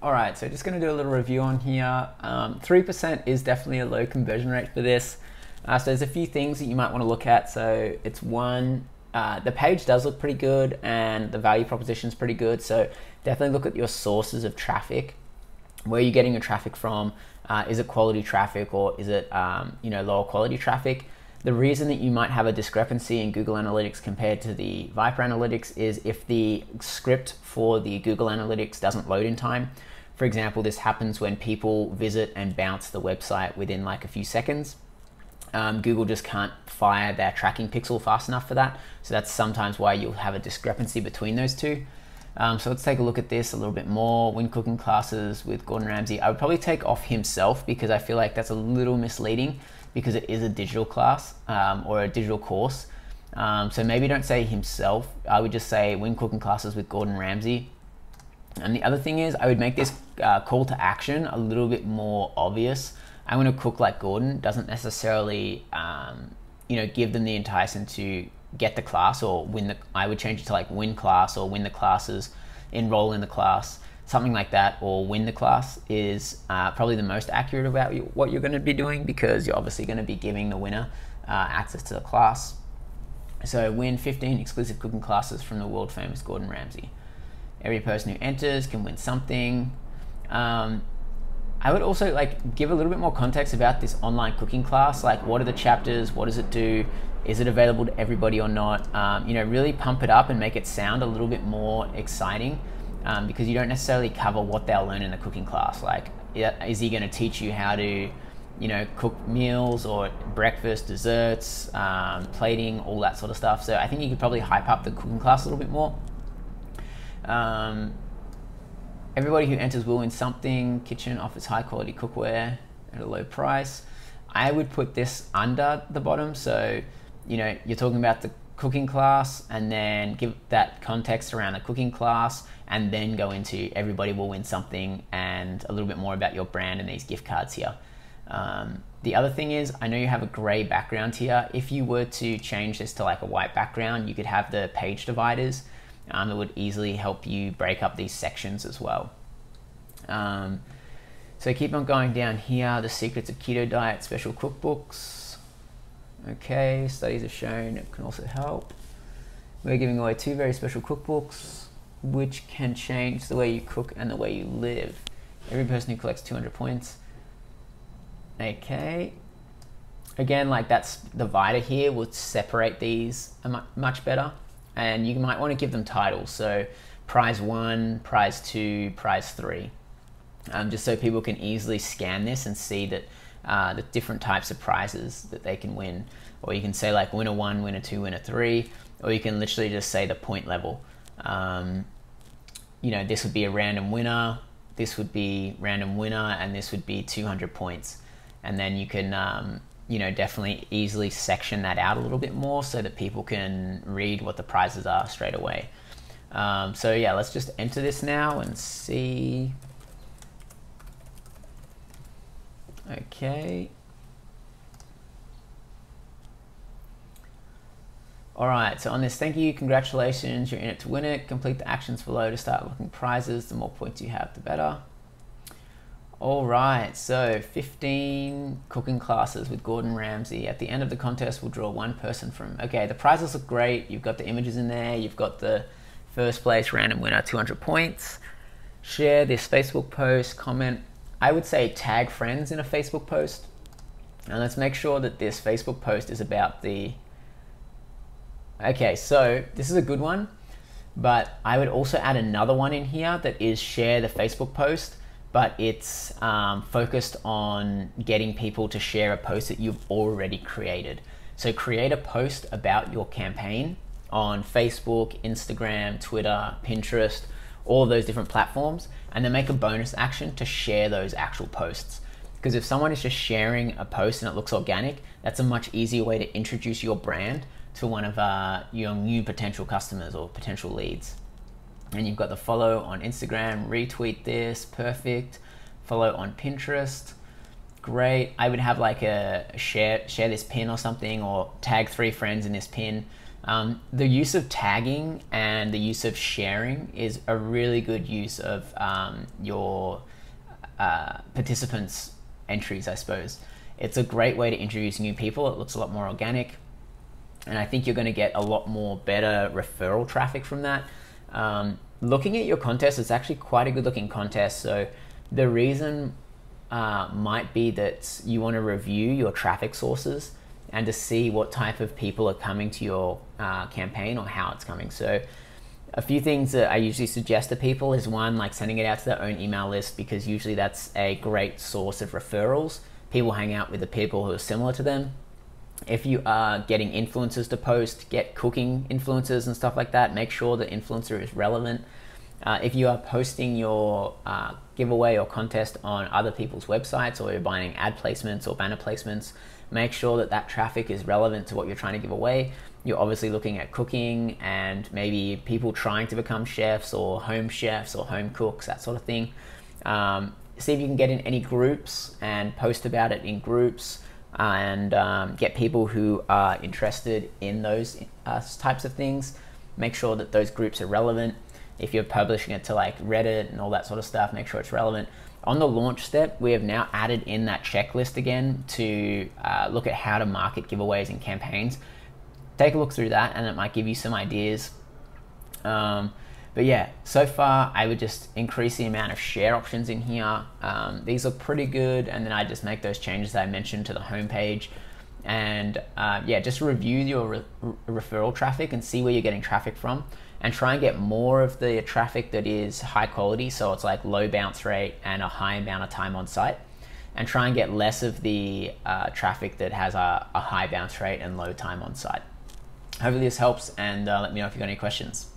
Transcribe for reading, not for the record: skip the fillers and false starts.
All right, so just going to do a little review on here. 3% is definitely a low conversion rate for this. So there's a few things that you might want to look at. So it's one, the page does look pretty good and the value proposition is pretty good. So definitely look at your sources of traffic. Where are you getting your traffic from? Is it quality traffic or is it lower quality traffic? The reason that you might have a discrepancy in Google Analytics compared to the VYPER Analytics is if the script for the Google Analytics doesn't load in time. For example, this happens when people visit and bounce the website within like a few seconds. Google just can't fire their tracking pixel fast enough for that. So that's sometimes why you'll have a discrepancy between those two. So let's take a look at this a little bit more. When cooking classes with Gordon Ramsay, I would probably take off himself because I feel like that's a little misleading because it is a digital class or a digital course. So maybe don't say himself. I would just say when cooking classes with Gordon Ramsay. And the other thing is I would make this call to action a little bit more obvious. I want to cook like Gordon doesn't necessarily, give them the enticement to get the class or win the, I would change it to like win class or win the classes, enroll in the class, something like that, or win the class is probably the most accurate about what you're going to be doing because you're obviously going to be giving the winner access to the class. So win 15 exclusive cooking classes from the world famous Gordon Ramsay. Every person who enters can win something. I would also give a little bit more context about this online cooking class. Like, what are the chapters? What does it do? Is it available to everybody or not? Really pump it up and make it sound a little bit more exciting because you don't necessarily cover what they'll learn in the cooking class. Like, is he going to teach you how to, cook meals or breakfast, desserts, plating, all that sort of stuff. So I think you could probably hype up the cooking class a little bit more. Everybody who enters will win something. Kitchen offers high quality cookware at a low price. I would put this under the bottom. So, you're talking about the cooking class and then give that context around the cooking class and then go into everybody will win something and a little bit more about your brand and these gift cards here. The other thing is, I know you have a gray background here. If you were to change this to like a white background, you could have the page dividers. It would easily help you break up these sections as well. So keep on going down here. The secrets of keto diet, special cookbooks. Okay, studies have shown it can also help. We're giving away 2 very special cookbooks, which can change the way you cook and the way you live. Every person who collects 200 points. Okay. Again, that's the divider here will separate these much better. And you might want to give them titles. So prize 1, prize 2, prize 3. Just so people can easily scan this and see that the different types of prizes that they can win. Or you can say like winner 1, winner 2, winner 3. Or you can literally just say the point level. This would be a random winner. This would be random winner. And this would be 200 points. And then you can definitely easily section that out a little bit more so that people can read what the prizes are straight away. So yeah, let's just enter this now and see. Okay. All right, so on this, thank you, congratulations, you're in it to win it. Complete the actions below to start looking prizes. The more points you have, the better. All right, so 15 cooking classes with Gordon Ramsay. At the end of the contest, we'll draw 1 person from, okay, the prizes look great. You've got the images in there. You've got the first place random winner, 200 points. Share this Facebook post, comment. I would say tag friends in a Facebook post. And let's make sure that this Facebook post is about the, okay, so this is a good one, but I would also add another one in here that is share the Facebook post, but it's focused on getting people to share a post that you've already created. So create a post about your campaign on Facebook, Instagram, Twitter, Pinterest, all of those different platforms, and then make a bonus action to share those actual posts. Because if someone is just sharing a post and it looks organic, that's a much easier way to introduce your brand to one of your new potential customers or potential leads. And you've got the follow on Instagram, retweet this, perfect. Follow on Pinterest, great. I would have like a share this pin or something, or tag 3 friends in this pin. The use of tagging and the use of sharing is a really good use of your participants' entries, I suppose. It's a great way to introduce new people. It looks a lot more organic, and I think you're going to get a lot more better referral traffic from that. Looking at your contest, it's actually quite a good looking contest. So the reason might be that you want to review your traffic sources and to see what type of people are coming to your campaign or how it's coming. So a few things that I usually suggest to people is one, like sending it out to their own email list, because usually that's a great source of referrals. People hang out with the people who are similar to them. If you are getting influencers to post, get cooking influencers and stuff like that. Make sure the influencer is relevant. If you are posting your giveaway or contest on other people's websites, or you're buying ad placements or banner placements, make sure that that traffic is relevant to what you're trying to give away. You're obviously looking at cooking and maybe people trying to become chefs or home cooks, that sort of thing. See if you can get in any groups and post about it in groups, and get people who are interested in those types of things. Make sure that those groups are relevant. If you're publishing it to like Reddit and all that sort of stuff, make sure it's relevant. On the launch step, we have now added in that checklist again to look at how to market giveaways and campaigns. Take a look through that, and it might give you some ideas. But yeah, so far I would just increase the amount of share options in here. These are pretty good, and then I just make those changes that I mentioned to the homepage. And yeah, just review your referral traffic and see where you're getting traffic from, and try and get more of the traffic that is high quality, so it's like low bounce rate and a high amount of time on site, and try and get less of the traffic that has a high bounce rate and low time on site. Hopefully this helps, and let me know if you've got any questions.